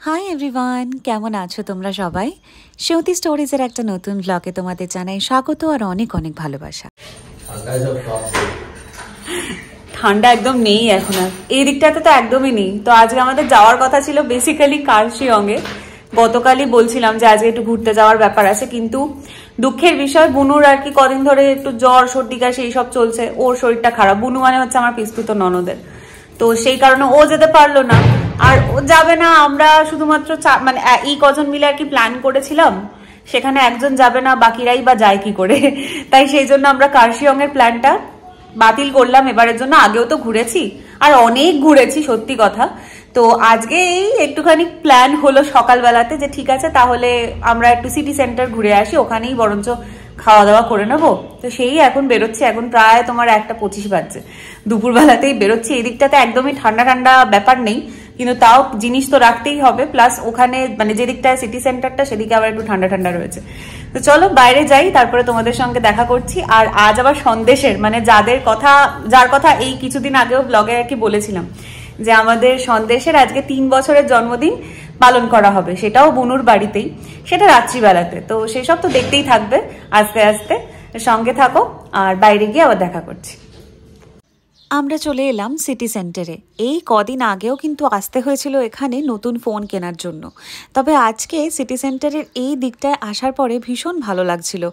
Hi everyone, কেমন আছো তোমরা সবাই? সৌতি স্টোরিজের একটা নতুন ব্লগে তোমাদের জানাই স্বাগত আর অনেক অনেক ভালোবাসা। ঠান্ডা একদম নেই এখন, আর এই দিকটাতে তো একদমই নেই। তো আজকে আমাদের যাওয়ার কথা ছিল বেসিক্যালি কার্শিয়ঙে। গতকালই বলছিলাম যে আজকে একটু ঘুরতে যাওয়ার ব্যাপার আছে, কিন্তু দুঃখের বিষয় বুনুর আর কি কদিন ধরে একটু জ্বর সর্দি কাশি এইসব চলছে। ওর শরীরটা খারাপ। বুনু মানে হচ্ছে আমার পিস্তুত ননদের, তো সেই কারণে ও যেতে পারলো না। আর ও যাবে না, আমরা শুধুমাত্র মানে এই কজন মিলে আর কি প্ল্যান করেছিলাম। সেখানে একজন যাবে না, বাকিরাই বা যায় কি করে? তাই সেই জন্য আমরা কার্শিয়ঙের প্ল্যানটা বাতিল করলাম এবারের জন্য। আগেও তো ঘুরেছি আর অনেক ঘুরেছি, সত্যি কথা। তো আজকে এই একটুখানি প্ল্যান হলো সকালবেলাতে যে ঠিক আছে তাহলে আমরা একটু সিটি সেন্টার ঘুরে আসি, ওখানেই বরঞ্চ খাওয়া দাওয়া করে নেবো। তো সেই এখন বেরোচ্ছি, এখন প্রায় তোমার 1:25 বাজছে। দুপুরবেলাতেই বেরোচ্ছি। এই দিকটাতে একদমই ঠান্ডা ঠান্ডা ব্যাপার নেই, কিন্তু তাও জিনিস তো রাখতেই হবে। প্লাস ওখানে মানে যে দিকটায় সিটি সেন্টারটা সেদিকে আবার একটু ঠান্ডা ঠান্ডা রয়েছে। তো চলো বাইরে যাই, তারপরে তোমাদের সঙ্গে দেখা করছি। আর আজ আবার সন্দেশের মানে যার কথা এই কিছুদিন আগেও ব্লগে আর কি বলেছিলাম যে আমাদের সন্দেশের আজকে 3 বছরের জন্মদিন পালন করা হবে, সেটাও বুনুর বাড়িতেই, সেটা রাত্রিবেলাতে। তো সেসব তো দেখতেই থাকবে আস্তে আস্তে, সঙ্গে থাকো। আর বাইরে গিয়ে আবার দেখা করছি। আমরা চলে এলাম সিটি সেন্টারে। এই কদিন আগেও কিন্তু আসতে হয়েছিল এখানে নতুন ফোন কেনার জন্য। তবে আজকে সিটি সেন্টারের এই দিকটায় আসার পরে ভীষণ ভালো লাগছিল।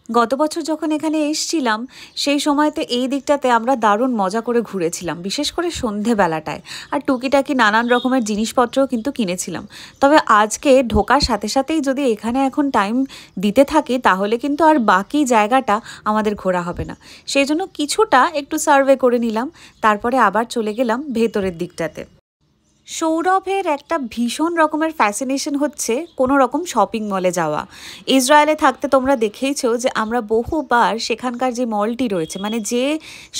গত বছর যখন এখানে এসছিলাম সেই সময়তে এই দিকটাতে আমরা দারুণ মজা করে ঘুরেছিলাম, বিশেষ করে সন্ধেবেলাটায়। আর টুকিটাকি নানান রকমের জিনিসপত্রও কিন্তু কিনেছিলাম। তবে আজকে ঢোকার সাথে সাথেই যদি এখানে এখন টাইম দিতে থাকি তাহলে কিন্তু আর বাকি জায়গাটা আমাদের ঘোরা হবে না। সেই জন্য কিছুটা একটু সার্ভে করে নিলাম, তারপরে আবার চলে গেলাম ভেতরের দিকটাতে। সৌরভের একটা ভীষণ রকমের ফ্যাসিনেশন হচ্ছে কোনো রকম শপিং মলে যাওয়া। ইসরায়েলে থাকতে তোমরা দেখেইছো যে আমরা বহুবার সেখানকার যে মলটি রয়েছে, মানে যে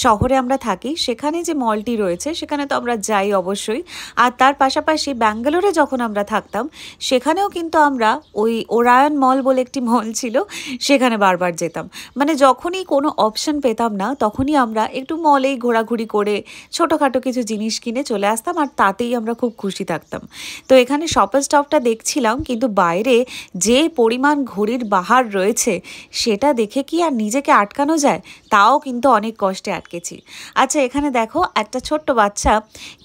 শহরে আমরা থাকি সেখানে যে মলটি রয়েছে সেখানে তো আমরা যাই অবশ্যই। আর তার পাশাপাশি ব্যাঙ্গালোরে যখন আমরা থাকতাম সেখানেও কিন্তু আমরা ওই ওরায়ন মল বলে একটি মল ছিল, সেখানে বারবার যেতাম। মানে যখনই কোনো অপশন পেতাম না তখনই আমরা একটু মলেই ঘোরাঘুরি করে ছোটোখাটো কিছু জিনিস কিনে চলে আসতাম, আর তাতেই আমরা খুব খুশি থাকতাম। তো এখানে শপার স্টপটা দেখছিলাম, কিন্তু বাইরে যে পরিমাণ ঘড়ির বাহার রয়েছে সেটা দেখে কি আর নিজেকে আটকানো যায়? তাও কিন্তু অনেক কষ্টে আটকেছি। আচ্ছা, এখানে দেখো একটা ছোট্ট বাচ্চা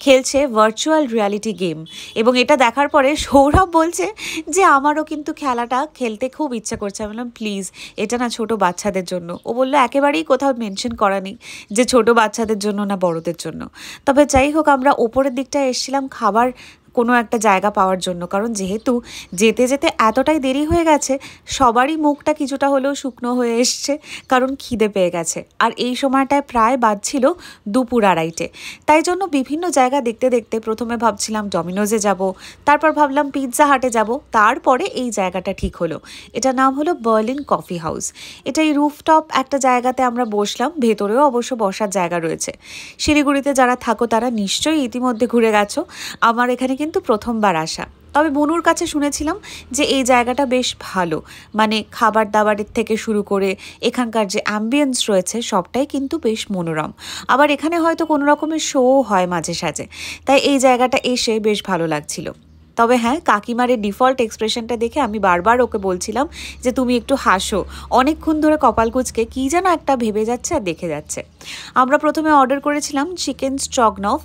খেলছে ভার্চুয়াল রিয়ালিটি গেম, এবং এটা দেখার পরে সৌরভ বলছে যে আমারও কিন্তু খেলাটা খেলতে খুব ইচ্ছা করছে। আমি বললাম প্লিজ, এটা না ছোট বাচ্চাদের জন্য। ও বললো একেবারেই কোথাও মেনশন করা নেই যে ছোট বাচ্চাদের জন্য না বড়দের জন্য। তবে যাই হোক, আমরা ওপরের দিকটায় এসেছিলাম খাবার কোনো একটা জায়গা পাওয়ার জন্য, কারণ যেহেতু যেতে যেতে এতটাই দেরি হয়ে গেছে সবারই মুখটা কিছুটা হলেও শুকনো হয়ে এসছে, কারণ খিদে পেয়ে গেছে। আর এই সময়টায় প্রায় বাজছিল 2:30। তাই জন্য বিভিন্ন জায়গা দেখতে দেখতে প্রথমে ভাবছিলাম ডমিনোজে যাব, তারপর ভাবলাম পিৎজা হাটে যাব, তারপরে এই জায়গাটা ঠিক হলো। এটা নাম হলো বার্লিন কফি হাউস। এটা এই রুফটপ একটা জায়গাতে আমরা বসলাম, ভেতরেও অবশ্য বসার জায়গা রয়েছে। শিলিগুড়িতে যারা থাকো তারা নিশ্চয়ই ইতিমধ্যে ঘুরে গেছো। আমার এখানে কিন্তু প্রথমবার আসা। তবে বনুর কাছে শুনেছিলাম যে এই জায়গাটা বেশ ভালো, মানে খাবার দাবারের থেকে শুরু করে এখানকার যে অ্যাম্বিয়েন্স রয়েছে সবটাই কিন্তু বেশ মনোরম। আবার এখানে হয়তো কোনো রকমের শো হয় মাঝে সাঝে, তাই এই জায়গাটা এসে বেশ ভালো লাগছিল। তবে হ্যাঁ, কাকিমার এই ডিফল্ট এক্সপ্রেশনটা দেখে আমি বারবার ওকে বলছিলাম যে তুমি একটু হাসো। অনেকক্ষণ ধরে কপাল কুঁচকে কী যেন একটা ভেবে যাচ্ছে আর দেখে যাচ্ছে। আমরা প্রথমে অর্ডার করেছিলাম চিকেন স্ট্রগনফ,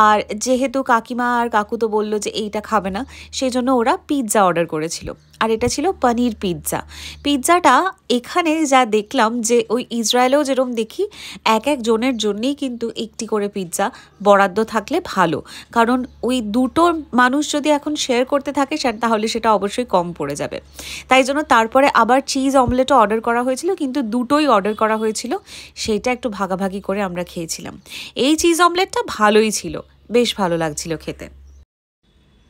আর যেহেতু কাকিমা আর কাকু তো বললো যে এইটা খাবে না, সেই জন্য ওরা পিৎজা অর্ডার করেছিল। আর এটা ছিল পনির পিৎজা। পিৎজাটা এখানে যা দেখলাম যে ওই ইসরায়েলেও যেরকম দেখি এক এক জনের জন্যেই কিন্তু একটি করে পিৎজা বরাদ্দ থাকলে ভালো, কারণ ওই দুটো মানুষ যদি এখন শেয়ার করতে থাকে তাহলে সেটা অবশ্যই কম পড়ে যাবে। তাই জন্য তারপরে আবার চিজ অমলেটও অর্ডার করা হয়েছিল, কিন্তু দুটোই অর্ডার করা হয়েছিল, সেইটা একটু ভাগাভাগি করে আমরা খেয়েছিলাম। এই চিজ অমলেটটা ভালোই ছিল, বেশ ভালো লাগছিল খেতে।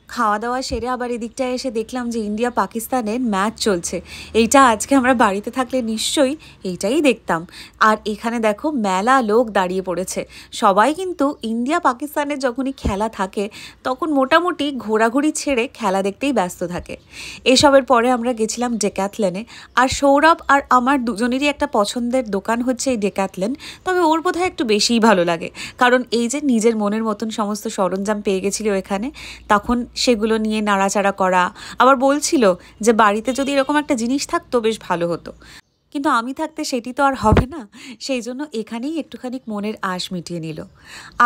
খাওয়া দাওয়া সেরে আবার এদিকটায় এসে দেখলাম যে ইন্ডিয়া পাকিস্তানের ম্যাচ চলছে। এইটা আজকে আমরা বাড়িতে থাকলে নিশ্চয়ই এইটাই দেখতাম। আর এখানে দেখো মেলা লোক দাঁড়িয়ে পড়েছে। সবাই কিন্তু ইন্ডিয়া পাকিস্তানের যখনই খেলা থাকে তখন মোটামুটি ঘোরাঘুরি ছেড়ে খেলা দেখতেই ব্যস্ত থাকে। এসবের পরে আমরা গেছিলাম ডেক্যাথলনে। আর সৌরভ আর আমার দুজনেরই একটা পছন্দের দোকান হচ্ছে এই ডেক্যাথলন। তবে ওর বোধহয় একটু বেশিই ভালো লাগে, কারণ এই যে নিজের মনের মতন সমস্ত সরঞ্জাম পেয়ে গেছিল এখানে, তখন সেগুলো নিয়ে নাড়াচাড়া করা। আবার বলছিল যে বাড়িতে যদি এরকম একটা জিনিস থাকতো বেশ ভালো হতো, কিন্তু আমি থাকতে সেটি তো আর হবে না, সেই জন্য এখানেই একটুখানি মনের আশ মিটিয়ে নিল।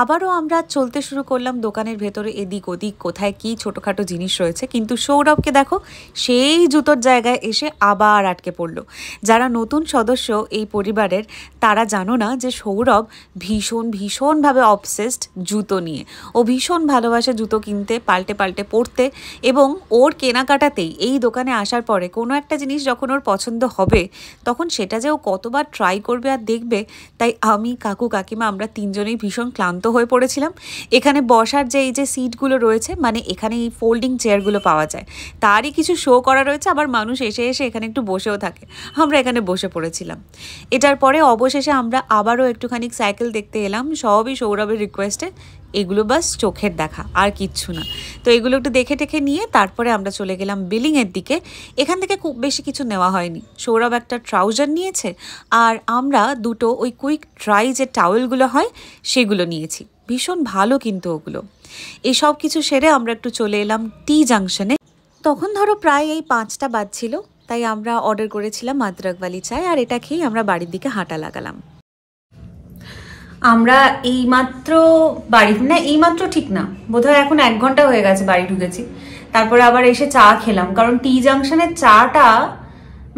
আবারও আমরা চলতে শুরু করলাম দোকানের ভেতরে, এদিক ওদিক কোথায় কি ছোটোখাটো জিনিস রয়েছে। কিন্তু সৌরভকে দেখো সেই জুতোর জায়গায় এসে আবার আটকে পড়লো। যারা নতুন সদস্য এই পরিবারের তারা জানো না যে সৌরভ ভীষণভাবে অবসেসড জুতো নিয়ে। ও ভীষণ ভালোবাসে জুতো কিনতে, পাল্টে পাল্টে পরতে, এবং ওর কেনাকাটাতেই এই দোকানে আসার পরে কোনো একটা জিনিস যখন ওর পছন্দ হবে তখন সেটা যে ও কতবার ট্রাই করবে আর দেখবে। তাই আমি, কাকু, কাকিমা আমরা তিনজনেই ভীষণ ক্লান্ত হয়ে পড়েছিলাম। এখানে বসার যে এই যে সিটগুলো রয়েছে, মানে এখানে এই ফোল্ডিং চেয়ারগুলো পাওয়া যায়, তারই কিছু শো করা রয়েছে। আবার মানুষ এসে এসে এখানে একটু বসেও থাকে, আমরা এখানে বসে পড়েছিলাম। এটার পরে অবশেষে আমরা আবারও একটুখানি সাইকেল দেখতে এলাম, সবই সৌরভের রিকোয়েস্টে। এগুলো বাস চোখের দেখা, আর কিচ্ছু না। তো এগুলো একটু দেখে টেখে নিয়ে তারপরে আমরা চলে গেলাম বিলিংয়ের দিকে। এখান থেকে খুব বেশি কিছু নেওয়া হয়নি। সৌরভ একটা ট্রাউজার নিয়েছে, আর আমরা দুটো ওই কুইক ড্রাই যে টাওয়েলগুলো হয় সেগুলো নিয়েছি। ভীষণ ভালো কিন্তু ওগুলো। এসব কিছু সেরে আমরা একটু চলে এলাম টি জাংশনে। তখন ধরো প্রায় এই 5টা বাজছিল, তাই আমরা অর্ডার করেছিলাম আদরকওয়ালি চায়, আর এটা খেয়েই আমরা বাড়ির দিকে হাঁটা লাগালাম। আমরা এইমাত্র এইমাত্র ঠিক না, বোধহয় এখন 1 ঘন্টা হয়ে গেছে বাড়ি ঢুকেছি। তারপরে আবার এসে চা খেলাম, কারণ টি জাংশনের চাটা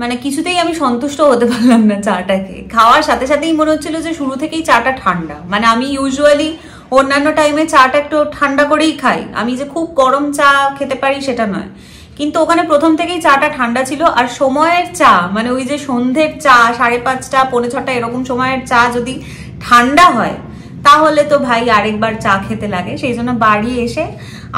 মানে কিছুতেই আমি সন্তুষ্ট হতে পারলাম না। চাটাকে খাওয়ার সাথে সাথেই মনে হচ্ছিল যে শুরু থেকেই চাটা ঠান্ডা। মানে আমি ইউজুয়ালি অন্যান্য টাইমে চাটা একটু ঠান্ডা করেই খাই, আমি যে খুব গরম চা খেতে পারি সেটা নয়। কিন্তু ওখানে প্রথম থেকেই চাটা ঠান্ডা ছিল। আর সময়ের চা, মানে ওই যে সন্ধ্যের চা 5:30, 5:45 এরকম সময়ের চা যদি ঠান্ডা হয় তাহলে তো ভাই আরেকবার চা খেতে লাগে। সেই জন্য বাড়ি এসে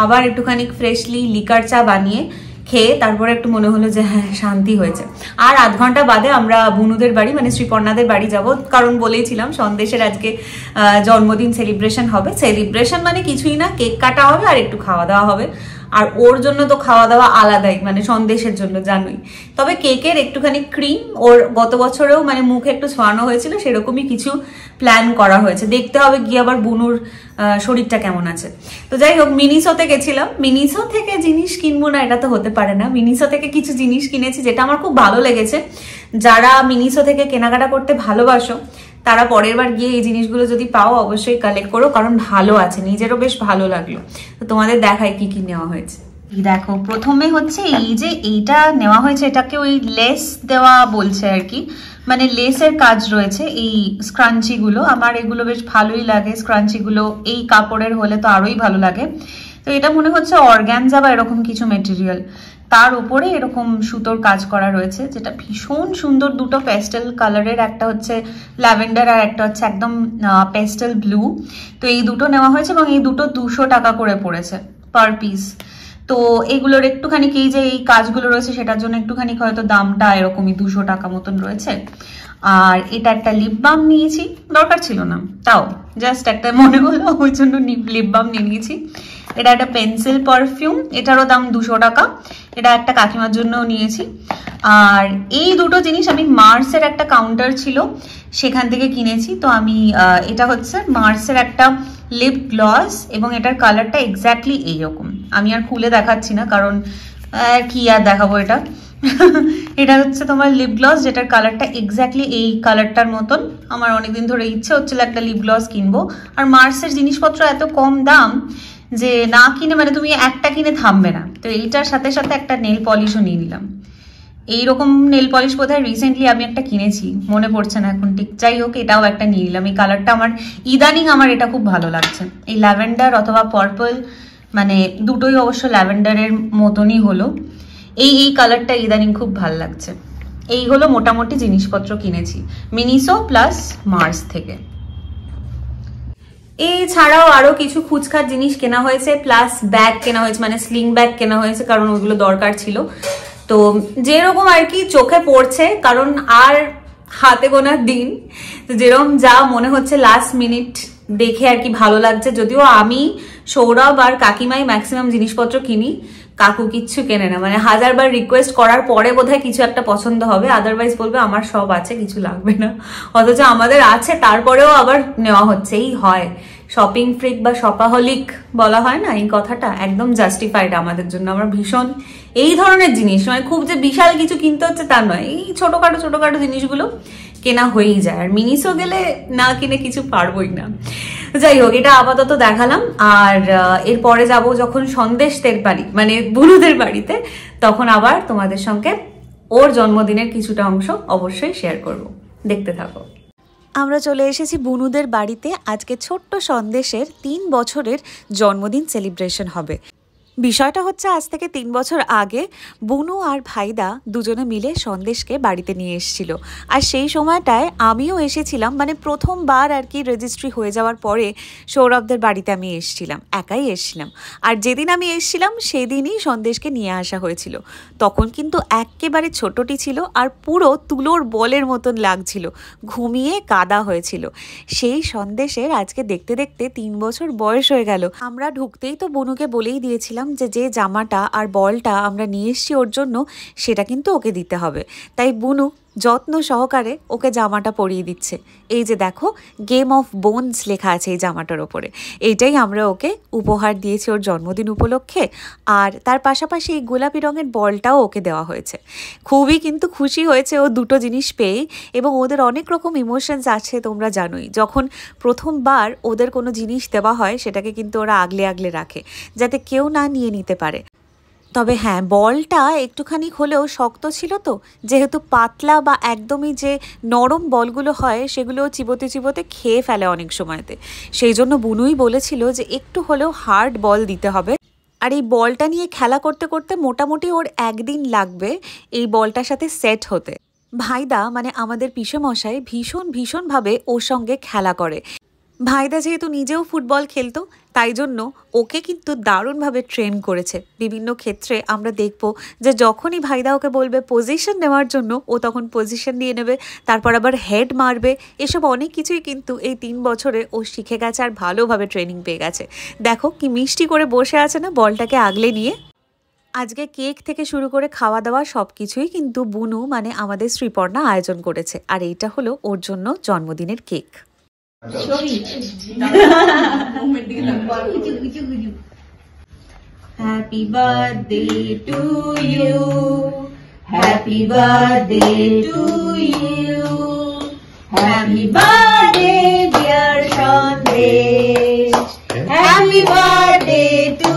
আবার একটুখানি ফ্রেশলি লিকার চা বানিয়ে খেয়ে তারপরে একটু মনে হলো যে হ্যাঁ শান্তি হয়েছে। আর 1/2 ঘন্টা বাদে আমরা বুনুদের বাড়ি মানে শ্রীপর্ণাদের বাড়ি যাব, কারণ বলেইছিলাম সন্দেশের আজকে জন্মদিন সেলিব্রেশন হবে। সেলিব্রেশন মানে কিছুই না, কেক কাটা হবে আর একটু খাওয়া দাওয়া হবে। আর ওর জন্য তো খাওয়া দাওয়া আলাদাই, মানে সন্দেশের জন্য জানোই। তবে কেকের একটুখানি ক্রিম ওর গত বছরেও মানে মুখে একটু ছোঁয়ানো হয়েছিল, সেরকমই কিছু প্ল্যান করা হয়েছে। দেখতে হবে গিয়ে আবার বুনুর শরীরটা কেমন আছে। তো যাই হোক, মিনিসোতে গেছিলাম। মিনিসো থেকে জিনিস কিনবো না এটা তো হতে পারে না। মিনিসো থেকে কিছু জিনিস কিনেছি যেটা আমার খুব ভালো লেগেছে। যারা মিনিসো থেকে কেনাকাটা করতে ভালোবাসো তারা পরের বার গিয়ে এই জিনিসগুলো যদি পাও অবশ্যই কালেক্ট করো, কারণ ভালো আছে, নিজেরও বেশ ভালো লাগলো। তো তোমাদের দেখায় কি কি নেওয়া হয়েছে। দেখো, প্রথমে হচ্ছে এই যে এইটা নেওয়া হয়েছে, এটাকে ওই লেস দেওয়া বলছে আর কি, মানে লেসের কাজ রয়েছে এই স্ক্রাঞ্চি গুলো। আমার এগুলো বেশ ভালোই লাগে, স্ক্রাঞ্চি গুলো এই কাপড়ের হলে তো আরোই ভালো লাগে। তো এটা মনে হচ্ছে অর্গানজা বা এরকম কিছু মেটেরিয়াল, তার উপরে এরকম সুতোর কাজ করা রয়েছে, যেটা ভীষণ সুন্দর। দুটো পেস্টেল কালারের, একটা হচ্ছে ল্যাভেন্ডার আর একটা হচ্ছে একদম পেস্টেল ব্লু। তো এই দুটো নেওয়া হয়েছে এবং এই দুটো 200 টাকা করে পড়েছে পার পিস। তো এগুলোর একটুখানি এই যে এই কাজগুলো রয়েছে সেটার জন্য একটুখানি হয়তো দামটা এরকমই 200 টাকা মতন রয়েছে। আর এটা একটা লিপ বাম নিয়েছি, দরকার ছিল না, তাও জাস্ট একটা মনে হলো ওই জন্য লিপ বাম নিয়ে নিয়েছি। এটা একটা পেন্সিল পারফিউম, এটারও দাম 200 টাকা। এটা একটা কাকিমার জন্য নিয়েছি। আর এই দুটো জিনিস আমি মার্সের একটা কাউন্টার ছিল সেখান থেকে কিনেছি। তো আমি এটা হচ্ছে মার্সের একটা লিপ গ্লস এবং এটার কালারটা এক্স্যাক্টলি এইরকম। আমি আর খুলে দেখাচ্ছি না, কারণ কি আর দেখাবো এটা। এটা হচ্ছে তোমার লিপ গ্লস, যেটার কালারটা এক্স্যাক্টলি এই কালারটার মতন। আমার অনেকদিন ধরে ইচ্ছে হচ্ছিল একটা লিপ গ্লস কিনবো। আর মার্সের জিনিসপত্র এত কম দাম যে না কিনে মানে তুমি একটা কিনে থামবে না। তো এইটার সাথে সাথে একটা নেল পলিশও নিয়ে নিলাম। এইরকম নেল পলিশ বোধহয় রিসেন্টলি আমি একটা কিনেছি, মনে পড়ছে না এখন ঠিক। যাই হোক, এটাও একটা নিয়ে নিলাম। এই কালারটা আমার ইদানিং আমার এটা খুব ভালো লাগছে, এই ল্যাভেন্ডার অথবা পার্পল, মানে দুটোই অবশ্য ল্যাভেন্ডারের মতনই হলো। এই কালারটা ইদানিং খুব ভালো লাগছে। এই হলো মোটামুটি জিনিসপত্র কিনেছি মিনিসো প্লাস মার্স থেকে। এই ছাড়াও আরো কিছু খুচখাচ জিনিস কেনা হয়েছে, প্লাস ব্যাগ কেনা হয়েছে, মানে স্লিং ব্যাগ কেনা হয়েছে, কারণ ওগুলো দরকার ছিল। তো যেরকম আর কি চোখে পড়ছে, কারণ আর হাতে গোনার দিন, তো যেরকম যা মনে হচ্ছে লাস্ট মিনিট দেখে আর কি ভালো লাগছে। যদিও আমি, সৌরভ আর কাকিমাই ম্যাক্সিমাম জিনিসপত্র কিনি, কাকু কিচ্ছু কেনে না। মানে 1000 বার রিকোয়েস্ট করার পরে বোধহয় কিছু একটা পছন্দ হবে, আদারওয়াইজ বলবে আমার সব আছে কিছু লাগবে না। অথচ আমাদের আছে, তারপরেও আবার নেওয়া হচ্ছে। এই হয় শপিং ফ্রিক বা শপাহলিক বলা হয় না, এই কথাটা একদম জাস্টিফাইড আমাদের জন্য। আমরা ভীষণ এই ধরনের জিনিস, মানে খুব যে বিশাল কিছু কিনতে হচ্ছে তা নয়, এই ছোটখাটো জিনিসগুলো কেনা হয়েই যায়। আর মিনিসও গেলে না কিনে কিছু পারবোই না। যাই হোক, এটা আপাতত দেখালাম। আর এরপরে যাব যখন সন্দেশদের বাড়ি, মানে বুনুদের বাড়িতে, তখন আবার তোমাদের সঙ্গে ওর জন্মদিনের কিছুটা অংশ অবশ্যই শেয়ার করব। দেখতে থাকো। আমরা চলে এসেছি বুনুদের বাড়িতে। আজকে ছোট্ট সন্দেশের 3 বছরের জন্মদিন সেলিব্রেশন হবে। বিষয়টা হচ্ছে, আজ থেকে 3 বছর আগে বুনু আর ভাইদা দুজনে মিলে সন্দেশকে বাড়িতে নিয়ে এসেছিল। আর সেই সময়টায় আমিও এসেছিলাম, মানে প্রথমবার আর কি রেজিস্ট্রি হয়ে যাওয়ার পরে সৌরভদের বাড়িতে আমি এসেছিলাম, একাই এসেছিলাম। আর যেদিন আমি এসেছিলাম সেদিনই সন্দেশকে নিয়ে আসা হয়েছিল। তখন কিন্তু একেবারে ছোটটি ছিল আর পুরো তুলোর বলের মতন লাগছিল, ঘুমিয়ে কাদা হয়েছিল। সেই সন্দেশের আজকে দেখতে দেখতে 3 বছর বয়স হয়ে গেল। আমরা ঢুকতেই তো বুনুকে বলেই দিয়েছিলাম যে জামাটা আর বলটা আমরা নিয়ে এসেছি ওর জন্য, সেটা কিন্তু ওকে দিতে হবে। তাই বুনু যত্ন সহকারে ওকে জামাটা পরিয়ে দিচ্ছে। এই যে দেখো, গেম অফ বোনস লেখা আছে এই জামাটার ওপরে। এইটাই আমরা ওকে উপহার দিয়েছি ওর জন্মদিন উপলক্ষে। আর তার পাশাপাশি এই গোলাপি রঙের বলটাও ওকে দেওয়া হয়েছে। খুবই কিন্তু খুশি হয়েছে ও দুটো জিনিস পেয়ে। এবং ওদের অনেক রকম ইমোশনস আছে, তোমরা জানোই। যখন প্রথমবার ওদের কোনো জিনিস দেওয়া হয় সেটাকে কিন্তু ওরা আগলে আগলে রাখে, যাতে কেউ না নিয়ে নিতে পারে। তবে হ্যাঁ, বলটা একটুখানি হলেও শক্ত ছিল তো, যেহেতু পাতলা বা একদমই যে নরম বলগুলো হয় সেগুলো চিবোতে চিবোতে খেয়ে ফেলে অনেক সময়তে। সেই জন্য বুনুই বলেছিল যে একটু হলেও হার্ড বল দিতে হবে। আর এই বলটা নিয়ে খেলা করতে করতে মোটামুটি ওর 1 দিন লাগবে এই বলটার সাথে সেট হতে। ভাইদা মানে আমাদের পিসেমশাই ভীষণভাবে ওর সঙ্গে খেলা করে। ভাইদা যেহেতু নিজেও ফুটবল খেলতো, তাই জন্য ওকে কিন্তু দারুণভাবে ট্রেন করেছে। বিভিন্ন ক্ষেত্রে আমরা দেখব যে যখনই ভাইদা ওকে বলবে পজিশন নেওয়ার জন্য, ও তখন পজিশন নিয়ে নেবে, তারপর আবার হেড মারবে। এসব অনেক কিছুই কিন্তু এই 3 বছরে ও শিখে গেছে আর ভালোভাবে ট্রেনিং পেয়ে গেছে। দেখো কি মিষ্টি করে বসে আছে না বলটাকে আগলে নিয়ে। আজকে কেক থেকে শুরু করে খাওয়া দাওয়া সব কিছুই কিন্তু বুনু মানে আমাদের শ্রীপর্ণা আয়োজন করেছে। আর এইটা হলো ওর জন্য জন্মদিনের cake. Happy birthday to you, happy birthday to you, happy birthday dear Sandesh, happy birthday to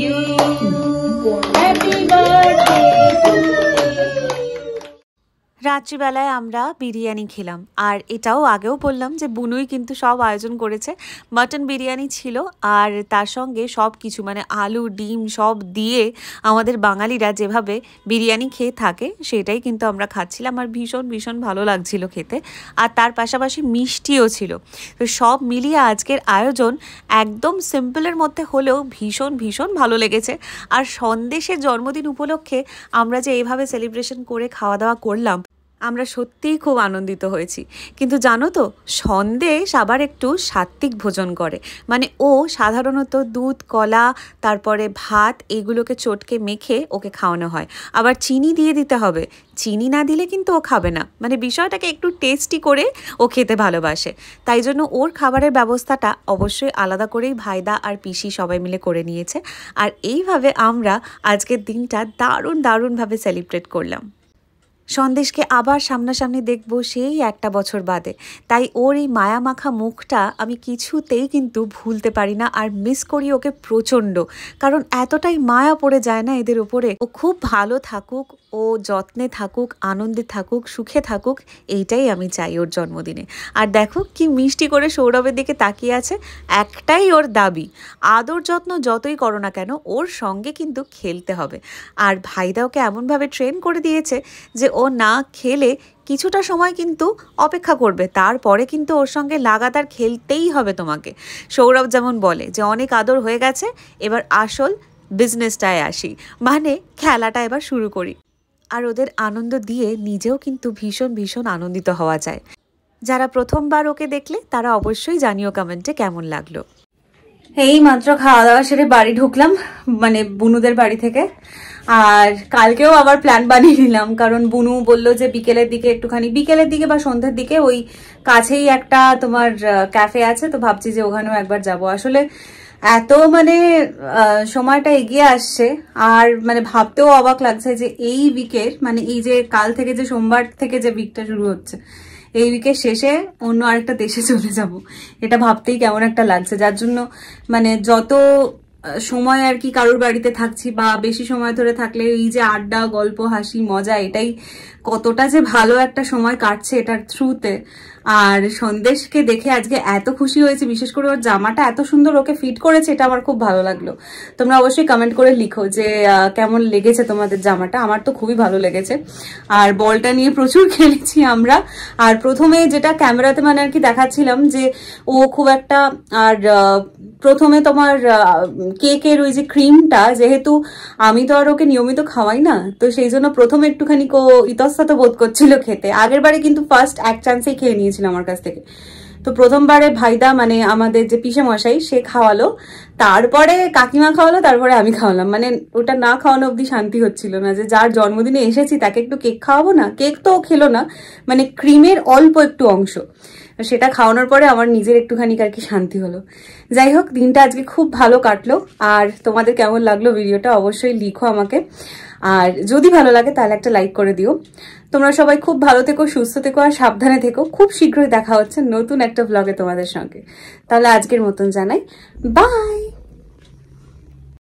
you, happy birthday to you. রাত্রিবেলায় আমরা বিরিয়ানি খেলাম। আর এটাও আগেও বললাম যে বুনুই কিন্তু সব আয়োজন করেছে। মাটন বিরিয়ানি ছিল, আর তার সঙ্গে সব কিছু মানে আলু ডিম সব দিয়ে আমাদের বাঙালিরা যেভাবে বিরিয়ানি খেয়ে থাকে সেটাই কিন্তু আমরা খাচ্ছিলাম। আর ভীষণ ভালো লাগছিল খেতে। আর তার পাশাপাশি মিষ্টিও ছিল। তো সব মিলিয়ে আজকের আয়োজন একদম সিম্পলের মধ্যে হলেও ভীষণ ভালো লেগেছে। আর সন্দেশের জন্মদিন উপলক্ষে আমরা যে এইভাবে সেলিব্রেশন করে খাওয়া দাওয়া করলাম, আমরা সত্যিই খুব আনন্দিত হয়েছি। কিন্তু জানো তো, সন্দেশ আবার একটু সাত্ত্বিক ভোজন করে। মানে ও সাধারণত দুধ, কলা, তারপরে ভাত এগুলোকে চটকে মেখে ওকে খাওয়ানো হয়। আবার চিনি দিয়ে দিতে হবে, চিনি না দিলে কিন্তু ও খাবে না। মানে বিষয়টাকে একটু টেস্টি করে ও খেতে ভালোবাসে। তাই জন্য ওর খাবারের ব্যবস্থাটা অবশ্যই আলাদা করেই ভাইদা আর পিসি সবাই মিলে করে নিয়েছে। আর এইভাবে আমরা আজকের দিনটা দারুণভাবে সেলিব্রেট করলাম। সন্দেশকে আবার সামনাসামনি দেখবো সেই 1টা বছর বাদে। তাই ওর এই মায়ামাখা মুখটা আমি কিছুতেই কিন্তু ভুলতে পারি না, আর মিস করি ওকে প্রচণ্ড। কারণ এতটাই মায়া পড়ে যায় না এদের উপরে। ও খুব ভালো থাকুক, ও যত্নে থাকুক, আনন্দে থাকুক, সুখে থাকুক, এইটাই আমি চাই ওর জন্মদিনে। আর দেখো কি মিষ্টি করে সৌরভের দিকে তাকিয়ে আছে। একটাই ওর দাবি, আদর যত্ন যতই করো না কেন ওর সঙ্গে কিন্তু খেলতে হবে। আর ভাইদা ওকে এমনভাবে ট্রেন করে দিয়েছে যে ও না খেলে কিছুটা সময় কিন্তু অপেক্ষা করবে, তারপরে কিন্তু ওর সঙ্গে লাগাতার খেলতেই হবে তোমাকে। সৌরভ যেমন বলে যে অনেক আদর হয়ে গেছে, এবার আসল বিজনেসটায় আসি, মানে খেলাটা এবার শুরু করি। আর ওদের আনন্দ দিয়ে নিজেও কিন্তু ভীষণ আনন্দিত হওয়া যায়। যারা প্রথমবার ওকে দেখলে তারা অবশ্যই জানিও কমেন্টে কেমন লাগলো। এই মাত্র খাওয়া দাওয়া সেরে বাড়ি ঢুকলাম, মানে বুনুদের বাড়ি থেকে। আর কালকেও আবার প্ল্যান বানিয়ে নিলাম, কারণ বুনু বললো যে বিকেলের দিকে একটুখানি, বিকেলের দিকে বা সন্ধ্যের দিকে ওই কাছেই একটা তোমার ক্যাফে আছে, তো ভাবছি যে ওখানেও একবার যাব। আসলে এত মানে সময়টা এগিয়ে আসছে, আর মানে ভাবতেও অবাক লাগছে যে এই উইকের, মানে এই যে কাল থেকে যে সোমবার থেকে যে উইকটা শুরু হচ্ছে, এই উইকের শেষে অন্য আরেকটা দেশে চলে যাব। এটা ভাবতেই কেমন একটা লাগছে, যার জন্য মানে যত সময় আর কি কারোর বাড়িতে থাকছি বা বেশি সময় ধরে থাকলে এই যে আড্ডা, গল্প, হাসি, মজা, এটাই কতটা যে ভালো একটা সময় কাটছে এটার থ্রুতে। আর সন্দেশকে দেখে আজকে এত খুশি হয়েছে, বিশেষ করে ওর জামাটা এত সুন্দর ওকে ফিট করেছে, এটা আমার খুব ভালো লাগলো। তোমরা অবশ্যই কমেন্ট করে লিখো যে কেমন লেগেছে তোমাদের জামাটা। আমার তো খুবই ভালো লেগেছে। আর বলটা নিয়ে প্রচুর খেলেছি আমরা। আর প্রথমে যেটা ক্যামেরাতে মানে আর কি দেখাচ্ছিলাম যে ও খুব একটা, আর প্রথমে তোমার কেকের ওই যে ক্রিমটা, যেহেতু আমি তো আর ওকে নিয়মিত খাওয়াই না, তো সেই জন্য প্রথমে একটুখানি ইতস্তত বোধ করছিল খেতে। আগের বারে কিন্তু ফার্স্ট এক চান্সেই খেয়ে নিয়েছিল আমার কাছ থেকে। তো প্রথমবারে ভাইদা মানে আমাদের যে পিসে মশাই সে খাওয়ালো, তারপরে কাকিমা খাওয়ালো, তারপরে আমি খাওয়ালাম। মানে ওটা না খাওয়ানো অব্দি শান্তি হচ্ছিল না, যে যার জন্মদিনে এসেছি তাকে একটু কেক খাওয়াবো না। কেক তো খেলো না, মানে ক্রিমের অল্প একটু অংশ, সেটা খাওয়ানোর পরে আমার নিজের একটুখানি আর কি শান্তি হলো। যাই হোক, দিনটা আজকে খুব ভালো কাটলো। আর তোমাদের কেমন লাগলো ভিডিওটা অবশ্যই লিখো আমাকে, আর যদি ভালো লাগে তাহলে একটা লাইক করে দিও। তোমরা সবাই খুব ভালো থেকো, সুস্থ থেকো, আর সাবধানে থেকো। খুব শীঘ্রই দেখা হচ্ছে নতুন একটা ব্লগে তোমাদের সঙ্গে। তাহলে আজকের মতন জানাই বাই।